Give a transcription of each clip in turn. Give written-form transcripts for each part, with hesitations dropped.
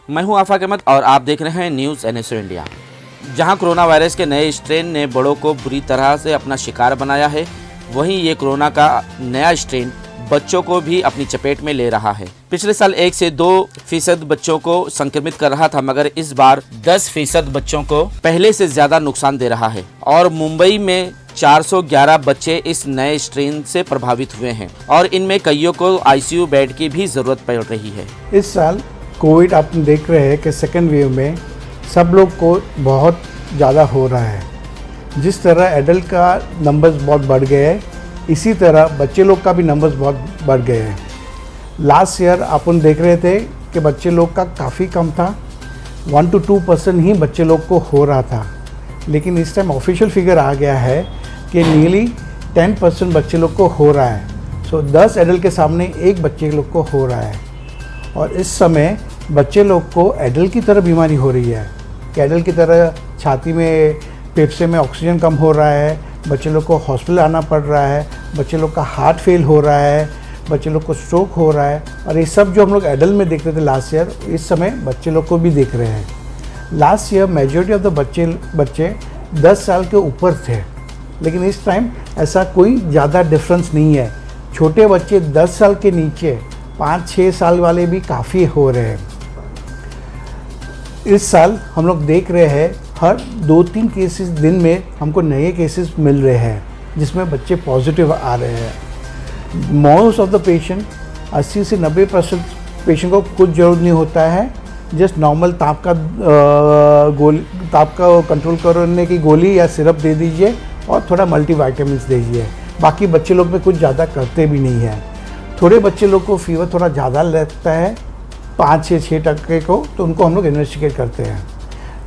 मैं हूं आफाक अहमद और आप देख रहे हैं न्यूज़ NSO इंडिया। जहां कोरोना वायरस के नए स्ट्रेन ने बड़ों को बुरी तरह से अपना शिकार बनाया है, वहीं ये कोरोना का नया स्ट्रेन बच्चों को भी अपनी चपेट में ले रहा है। पिछले साल 1 से 2% बच्चों को संक्रमित कर रहा था, मगर इस बार 10% बच्चों को पहले से ज्यादा नुकसान दे रहा है। और मुंबई में 411 बच्चे इस नए स्ट्रेन से प्रभावित हुए हैं और इनमें कईयों को ICU बेड की भी जरूरत पड़ रही है। इस साल कोविड आप देख रहे हैं कि सेकेंड वेव में सब लोग को बहुत ज़्यादा हो रहा है। जिस तरह एडल्ट का नंबर्स बहुत बढ़ गए हैं, इसी तरह बच्चे लोग का भी नंबर्स बहुत बढ़ गए हैं। लास्ट ईयर अपन देख रहे थे कि बच्चे लोग का काफ़ी कम था, 1 to 2% ही बच्चे लोग को हो रहा था। लेकिन इस टाइम ऑफिशियल फिगर आ गया है कि नियरली 10% बच्चे लोग को हो रहा है। सो 10 एडल्ट के सामने एक बच्चे लोग को हो रहा है। और इस समय बच्चे लोग को एडल्ट की तरह बीमारी हो रही है कि एडल्ट की तरह छाती में, फेफड़े में ऑक्सीजन कम हो रहा है, बच्चे लोग को हॉस्पिटल आना पड़ रहा है, बच्चे लोग का हार्ट फेल हो रहा है, बच्चे लोग को स्ट्रोक हो रहा है। और ये सब जो हम लोग एडल्ट में देखते थे लास्ट ईयर, इस समय बच्चे लोग को भी देख रहे हैं। Last year majority of the बच्चे 10 साल के ऊपर थे, लेकिन इस टाइम ऐसा कोई ज़्यादा डिफरेंस नहीं है। छोटे बच्चे 10 साल के नीचे 5-6 साल वाले भी काफ़ी हो रहे हैं। इस साल हम लोग देख रहे हैं हर 2-3 केसेस दिन में हमको नए केसेस मिल रहे हैं जिसमें बच्चे पॉजिटिव आ रहे हैं। मोस्ट ऑफ द पेशेंट 80 से 90% पेशेंट को कुछ ज़रूरत नहीं होता है, जस्ट नॉर्मल ताप का कंट्रोल करने की गोली या सिरप दे दीजिए और थोड़ा मल्टीविटामिन्स दीजिए। बाकी बच्चे लोग में कुछ ज़्यादा करते भी नहीं हैं। थोड़े बच्चे लोग को फीवर थोड़ा ज़्यादा लगता है, 5 से 6% को, तो उनको हम लोग इन्वेस्टिगेट करते हैं।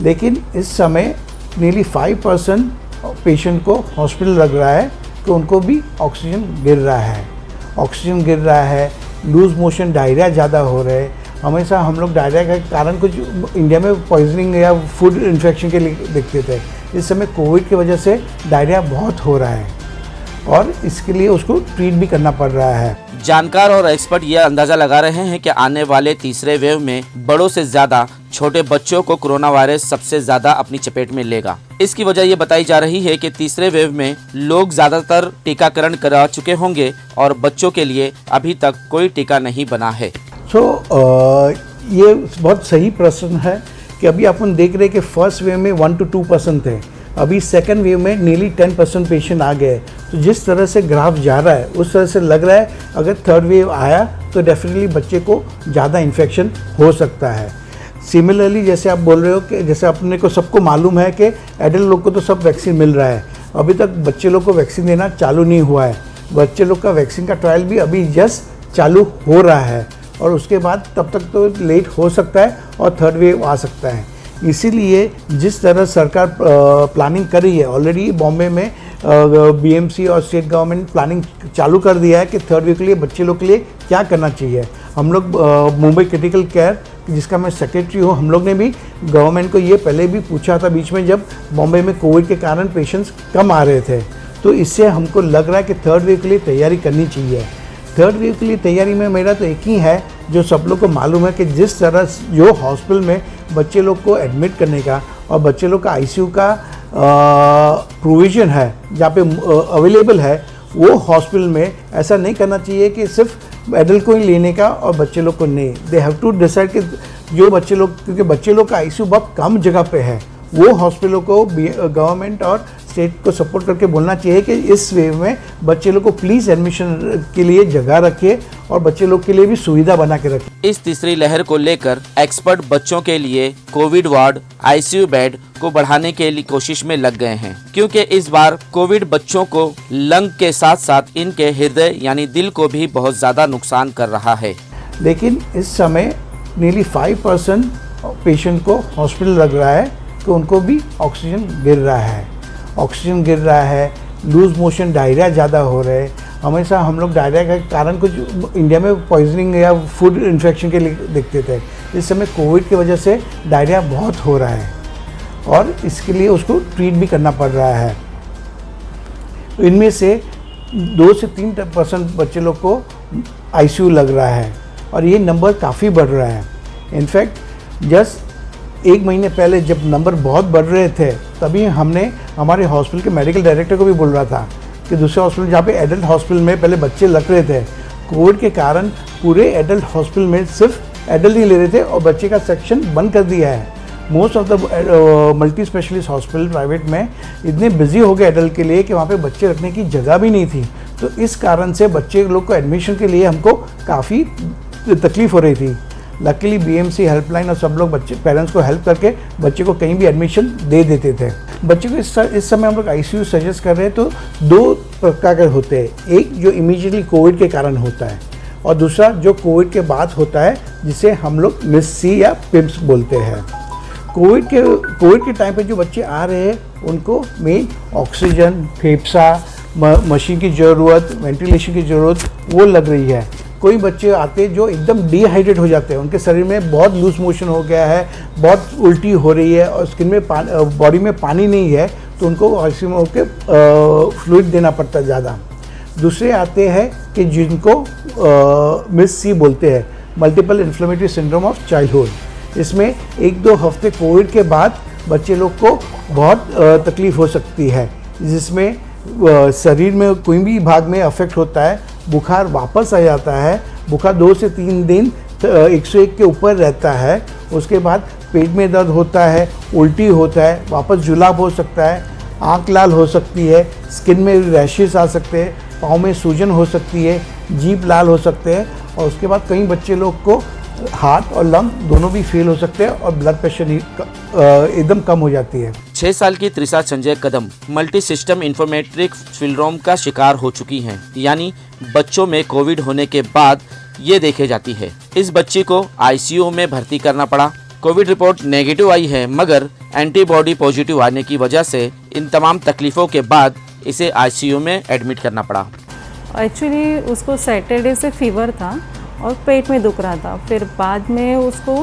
लेकिन इस समय नियरली 5% पेशेंट को हॉस्पिटल लग रहा है कि उनको भी ऑक्सीजन गिर रहा है, लूज मोशन, डायरिया ज़्यादा हो रहे हैं। हमेशा हम लोग डायरिया का कारण कुछ इंडिया में पॉइजनिंग या फूड इन्फेक्शन के लिए देखते थे। इस समय कोविड की वजह से डायरिया बहुत हो रहा है और इसके लिए उसको ट्रीट भी करना पड़ रहा है। जानकार और एक्सपर्ट यह अंदाजा लगा रहे हैं कि आने वाले तीसरे वेव में बड़ों से ज्यादा छोटे बच्चों को कोरोना वायरस सबसे ज्यादा अपनी चपेट में लेगा। इसकी वजह ये बताई जा रही है कि तीसरे वेव में लोग ज्यादातर टीकाकरण करा चुके होंगे और बच्चों के लिए अभी तक कोई टीका नहीं बना है। ये बहुत सही प्रश्न है कि अभी अपन देख रहे हैं कि फर्स्ट वेव में 1 to 2% थे, अभी सेकेंड वेव में नियरली 10% पेशेंट आ गए। तो जिस तरह से ग्राफ जा रहा है उस तरह से लग रहा है अगर थर्ड वेव आया तो डेफिनेटली बच्चे को ज़्यादा इन्फेक्शन हो सकता है। सिमिलरली जैसे आप बोल रहे हो कि जैसे अपने को सबको मालूम है कि एडल्ट लोग को तो सब वैक्सीन मिल रहा है, अभी तक बच्चे लोग को वैक्सीन देना चालू नहीं हुआ है। बच्चे लोग का वैक्सीन का ट्रायल भी अभी जस्ट चालू हो रहा है और उसके बाद तब तक तो लेट हो सकता है और थर्ड वेव आ सकता है। इसीलिए जिस तरह सरकार प्लानिंग कर रही है, ऑलरेडी बॉम्बे में BMC और स्टेट गवर्नमेंट प्लानिंग चालू कर दिया है कि थर्ड वेव के लिए बच्चे लोग के लिए क्या करना चाहिए। हम लोग मुंबई क्रिटिकल केयर, जिसका मैं सेक्रेटरी हूँ, हम लोग ने भी गवर्नमेंट को ये पहले भी पूछा था बीच में जब बॉम्बे में कोविड के कारण पेशेंट्स कम आ रहे थे। तो इससे हमको लग रहा है कि थर्ड वेव के लिए तैयारी करनी चाहिए। थर्ड वेव के लिए तैयारी में मेरा तो एक ही है, जो सब लोग को मालूम है कि जिस तरह जो हॉस्पिटल में बच्चे लोग को एडमिट करने का और बच्चे लोग का ICU का प्रोविज़न है जहाँ पे अवेलेबल है, वो हॉस्पिटल में ऐसा नहीं करना चाहिए कि सिर्फ एडल्ट को ही लेने का और बच्चे लोग को नहीं। दे हैव टू डिसाइड कि जो बच्चे लोग, क्योंकि बच्चे लोग का ICU बहुत कम जगह पे है, वो हॉस्पिटलों को गवर्नमेंट और स्टेट को सपोर्ट करके बोलना चाहिए कि इस वेव में बच्चे लोग को प्लीज़ एडमिशन के लिए जगह रखिए और बच्चे लोग के लिए भी सुविधा बना के रखिए। इस तीसरी लहर को लेकर एक्सपर्ट बच्चों के लिए कोविड वार्ड, ICU बेड को बढ़ाने के लिए कोशिश में लग गए हैं, क्योंकि इस बार कोविड बच्चों को लंग के साथ साथ इनके हृदय यानी दिल को भी बहुत ज्यादा नुकसान कर रहा है। लेकिन इस समय नियरली 5% पेशेंट को हॉस्पिटल लग रहा है कि उनको भी ऑक्सीजन गिर रहा है, लूज मोशन, डायरिया ज़्यादा हो रहे हैं। हमेशा हम लोग डायरिया का कारण कुछ इंडिया में पॉइजनिंग या फूड इन्फेक्शन के लिए देखते थे। इस समय कोविड की वजह से डायरिया बहुत हो रहा है और इसके लिए उसको ट्रीट भी करना पड़ रहा है। तो इनमें से 2 से 3% बच्चे लोग को ICU लग रहा है और ये नंबर काफ़ी बढ़ रहा है। इनफैक्ट जस्ट 1 महीने पहले जब नंबर बहुत बढ़ रहे थे, तभी हमने हमारे हॉस्पिटल के मेडिकल डायरेक्टर को भी बोल रहा था कि दूसरे हॉस्पिटल जहाँ पे एडल्ट हॉस्पिटल में पहले बच्चे लग रहे थे, कोविड के कारण पूरे एडल्ट हॉस्पिटल में सिर्फ एडल्ट ही ले रहे थे और बच्चे का सेक्शन बंद कर दिया है। Most of the multi specialist hospital private में इतने बिजी हो गए एडल्ट के लिए कि वहाँ पे बच्चे रखने की जगह भी नहीं थी। तो इस कारण से बच्चे लोग को एडमिशन के लिए हमको काफ़ी तकलीफ हो रही थी। लकीली बीएमसी हेल्पलाइन और सब लोग बच्चे पेरेंट्स को हेल्प करके बच्चे को कहीं भी एडमिशन दे देते थे। बच्चे को इस समय हम लोग आईसीयू सजेस्ट कर रहे हैं तो 2 प्रकार के होते हैं। एक जो इमीडिएटली कोविड के कारण होता है और दूसरा जो कोविड के बाद होता है, जिसे हम लोग मिस-सी या पिम्स बोलते हैं। कोविड के टाइम पे जो बच्चे आ रहे हैं उनको मेन ऑक्सीजन, फेफड़ा, मशीन की ज़रूरत, वेंटिलेशन की ज़रूरत वो लग रही है। कोई बच्चे आते जो एकदम डिहाइड्रेट हो जाते हैं, उनके शरीर में बहुत लूज मोशन हो गया है, बहुत उल्टी हो रही है और स्किन में बॉडी में पानी नहीं है, तो उनको आईसीयू में होकर फ्लूइड देना पड़ता है ज़्यादा। दूसरे आते हैं कि जिनको मिस-सी बोलते हैं, multiple inflammatory syndrome of childhood. इसमें 1-2 हफ्ते कोविड के बाद बच्चे लोग को बहुत तकलीफ़ हो सकती है, जिसमें शरीर में कोई भी भाग में अफेक्ट होता है, बुखार वापस आ जाता है, बुखार 2 से 3 दिन 101 के ऊपर रहता है, उसके बाद पेट में दर्द होता है, उल्टी होता है, वापस जुलाब हो सकता है, आँख लाल हो सकती है, स्किन में रैशेस आ सकते हैं, पाँव में सूजन हो सकती है, जीभ लाल हो सकते हैं और उसके बाद कई बच्चे लोग को हार्ट और लंग दोनों भी फेल हो सकते हैं और ब्लड प्रेशर एकदम कम हो जाती है। 6 साल की Trisha Sanjay Kadam multi system informatic syndrome का शिकार हो चुकी हैं, यानी बच्चों में कोविड होने के बाद ये देखे जाती है। इस बच्ची को आईसीयू में भर्ती करना पड़ा। कोविड रिपोर्ट नेगेटिव आई है, मगर एंटीबॉडी पॉजिटिव आने की वजह से इन तमाम तकलीफ़ों के बाद इसे आईसीयू में एडमिट करना पड़ा। एक्चुअली उसको सैटरडे से फीवर था और पेट में दुख रहा था। फिर बाद में उसको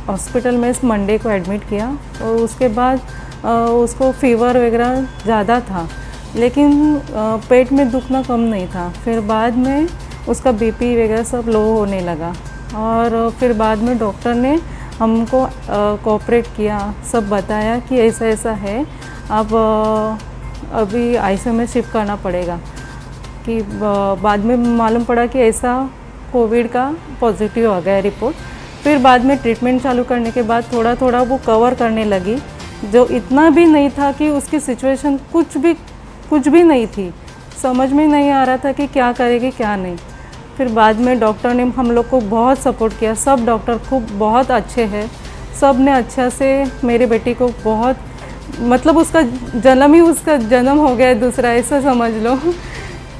हॉस्पिटल में मंडे को एडमिट किया और उसके बाद उसको फीवर वगैरह ज़्यादा था, लेकिन पेट में दुखना कम नहीं था। फिर बाद में उसका बीपी वगैरह सब लो होने लगा और फिर बाद में डॉक्टर ने हमको कोऑपरेट किया, सब बताया कि ऐसा ऐसा है, अब अभी आईसीयू में शिफ्ट करना पड़ेगा। कि बाद में मालूम पड़ा कि ऐसा कोविड का पॉजिटिव आ गया रिपोर्ट। फिर बाद में ट्रीटमेंट चालू करने के बाद थोड़ा थोड़ा वो कवर करने लगी, जो इतना भी नहीं था कि उसकी सिचुएशन कुछ भी नहीं थी, समझ में नहीं आ रहा था कि क्या करेगी क्या नहीं। फिर बाद में डॉक्टर ने हम लोग को बहुत सपोर्ट किया, सब डॉक्टर खूब बहुत अच्छे हैं, सब ने अच्छा से मेरे बेटी को बहुत, मतलब उसका जन्म हो गया दूसरा, ऐसा समझ लो,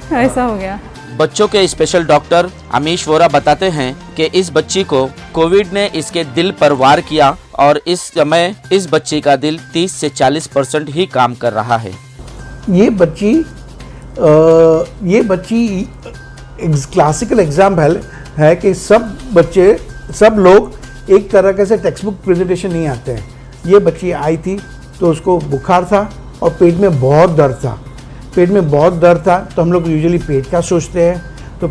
ऐसा हो गया। बच्चों के स्पेशल डॉक्टर अमीश वोरा बताते हैं कि इस बच्ची को कोविड ने इसके दिल पर वार किया और इस समय इस बच्ची का दिल 30 से 40% ही काम कर रहा है। ये बच्ची क्लासिकल एग्जाम्पल है कि सब लोग एक तरह से टेक्स्ट बुक प्रेजेंटेशन नहीं आते हैं। ये बच्ची आई थी तो उसको बुखार था और पेट में बहुत दर्द था, तो हम लोग यूजुअली पेट का सोचते हैं, तो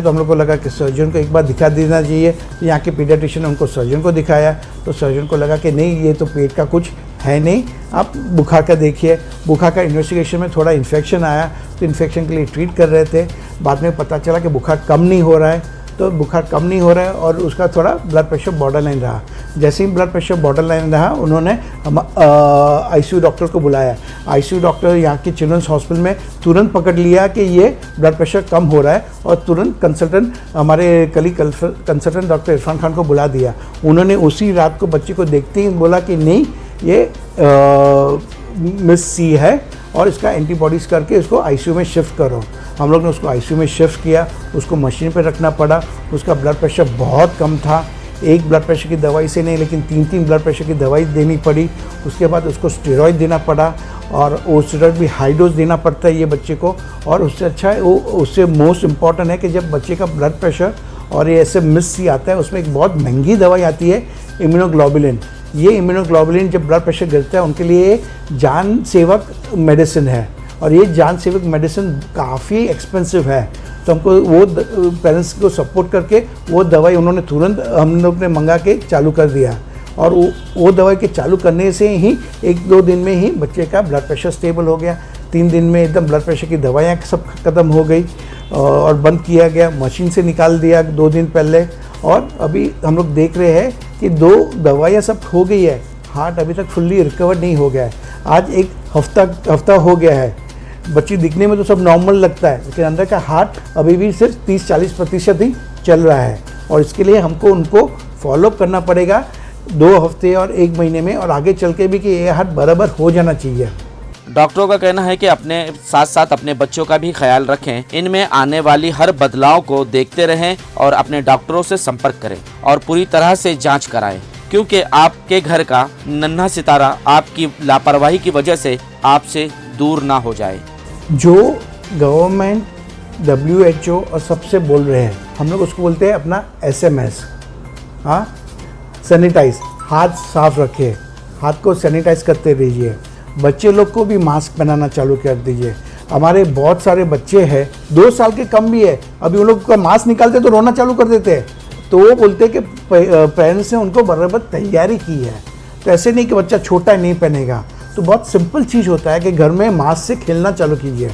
हम लोग को लगा कि सर्जन को एक बार दिखा देना चाहिए। तो यहाँ के पीडियाट्रिशियन ने उनको सर्जन को दिखाया, तो सर्जन को लगा कि नहीं, ये तो पेट का कुछ है नहीं, आप बुखार का देखिए। बुखार का इन्वेस्टिगेशन में थोड़ा इन्फेक्शन आया, तो इन्फेक्शन के लिए ट्रीट कर रहे थे। बाद में पता चला कि बुखार कम नहीं हो रहा है, और उसका थोड़ा ब्लड प्रेशर बॉर्डर लाइन रहा। जैसे ही ब्लड प्रेशर बॉर्डर लाइन रहा, उन्होंने आईसीयू डॉक्टर को बुलाया। आईसीयू डॉक्टर यहाँ के चिल्ड्रंस हॉस्पिटल में तुरंत पकड़ लिया कि ये ब्लड प्रेशर कम हो रहा है और तुरंत हमारे कंसल्टेंट डॉक्टर इरफान खान को बुला दिया। उन्होंने उसी रात को बच्चे को देखते ही बोला कि नहीं, ये मिस-सी है और इसका एंटीबॉडीज़ करके इसको आईसीयू में शिफ्ट करो। हम लोग ने उसको आईसीयू में शिफ्ट किया, उसको मशीन पर रखना पड़ा। उसका ब्लड प्रेशर बहुत कम था, एक ब्लड प्रेशर की दवाई से नहीं लेकिन 3 ब्लड प्रेशर की दवाई देनी पड़ी। उसके बाद उसको स्टेरॉइड देना पड़ा और वो स्टेरॉइड भी हाई डोज देना पड़ता है ये बच्चे को। और उससे अच्छा है, वो उससे मोस्ट इम्पॉर्टेंट है कि जब बच्चे का ब्लड प्रेशर और ये ऐसे मिस-सी आता है, उसमें एक बहुत महंगी दवाई आती है इम्यूनोग्लोबुलिन। ये इम्यूनोग्लोबुलिन जब ब्लड प्रेशर गिरता है उनके लिए जान सेवक मेडिसिन है और ये जान सेवक मेडिसिन काफ़ी एक्सपेंसिव है। तो हमको वो पेरेंट्स को सपोर्ट करके वो दवाई उन्होंने तुरंत हम लोग ने मंगा के चालू कर दिया, और वो दवाई के चालू करने से ही 1-2 दिन में ही बच्चे का ब्लड प्रेशर स्टेबल हो गया। 3 दिन में एकदम ब्लड प्रेशर की दवाइयाँ सब ख़त्म हो गई और बंद किया गया, मशीन से निकाल दिया 2 दिन पहले। और अभी हम लोग देख रहे हैं कि 2 दवाइयाँ सब हो गई है, हार्ट अभी तक फुल्ली रिकवर नहीं हो गया है। आज एक हफ्ता हो गया है, बच्ची दिखने में तो सब नॉर्मल लगता है, लेकिन अंदर का हार्ट अभी भी सिर्फ 30-40% ही चल रहा है। और इसके लिए हमको उनको फॉलोअप करना पड़ेगा 2 हफ्ते और 1 महीने में, और आगे चल के भी कि ये हार्ट बराबर हो जाना चाहिए। डॉक्टरों का कहना है कि अपने साथ साथ अपने बच्चों का भी ख्याल रखें, इनमें आने वाली हर बदलाव को देखते रहें और अपने डॉक्टरों से संपर्क करें और पूरी तरह से जांच कराएं, क्योंकि आपके घर का नन्हा सितारा आपकी लापरवाही की वजह से आपसे दूर ना हो जाए। जो गवर्नमेंट, WHO और सबसे बोल रहे हैं, हम लोग उसको बोलते हैं अपना SMS, हाँ, सैनिटाइज, हाथ साफ रखिए, हाथ को सैनिटाइज करते रहिए। बच्चे लोग को भी मास्क पहनाना चालू कर दीजिए। हमारे बहुत सारे बच्चे हैं 2 साल के कम भी है, अभी उन लोग का मास्क निकालते तो रोना चालू कर देते हैं, तो वो बोलते हैं कि पेरेंट्स ने उनको बराबर तैयारी की है। तो ऐसे नहीं कि बच्चा छोटा नहीं पहनेगा। तो बहुत सिंपल चीज़ होता है कि घर में मास्क से खेलना चालू कीजिए।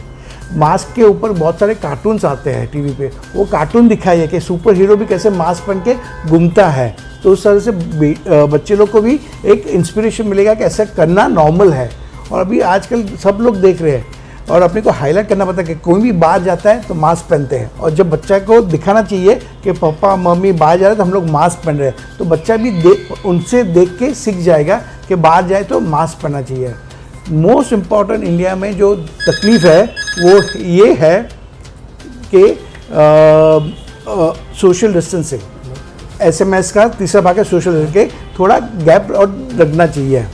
मास्क के ऊपर बहुत सारे कार्टून्स आते हैं टीवी पे, वो कार्टून दिखाइए कि सुपर हीरो भी कैसे मास्क पहन के घूमता है, तो उस तरह से बच्चे लोग को भी एक इंस्पिरेशन मिलेगा कि ऐसा करना नॉर्मल है। और अभी आजकल सब लोग देख रहे हैं, और अपने को हाईलाइट करना पड़ता है कि कोई भी बाहर जाता है तो मास्क पहनते हैं, और जब बच्चा को दिखाना चाहिए कि पापा मम्मी बाहर जा रहे हैं तो हम लोग मास्क पहन रहे हैं, तो बच्चा भी उनसे देख के सीख जाएगा कि बाहर जाए तो मास्क पहनना चाहिए। मोस्ट इम्पॉर्टेंट इंडिया में जो तकलीफ़ है वो ये है कि सोशल डिस्टेंसिंग, SMS का तीसरा भाग है सोशल डिस्टेंसिंग के, थोड़ा गैप और रखना चाहिए,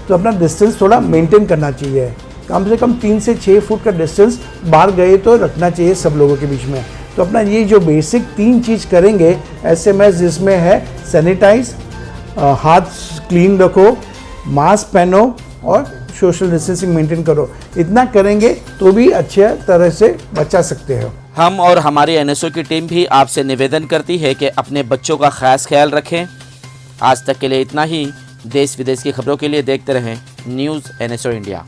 तो अपना डिस्टेंस थोड़ा मेंटेन करना चाहिए। कम से कम 3 से 6 फुट का डिस्टेंस बाहर गए तो रखना चाहिए सब लोगों के बीच में। तो अपना ये जो बेसिक 3 चीज़ करेंगे SMS, जिसमें है सैनिटाइज, हाथ क्लीन रखो, मास्क पहनो और सोशल डिस्टेंसिंग मेंटेन करो, इतना करेंगे तो भी अच्छे तरह से बचा सकते हो। हम और हमारी NSO की टीम भी आपसे निवेदन करती है कि अपने बच्चों का खास ख्याल रखें। आज तक के लिए इतना ही। देश विदेश की खबरों के लिए देखते रहें न्यूज़ NSO इंडिया।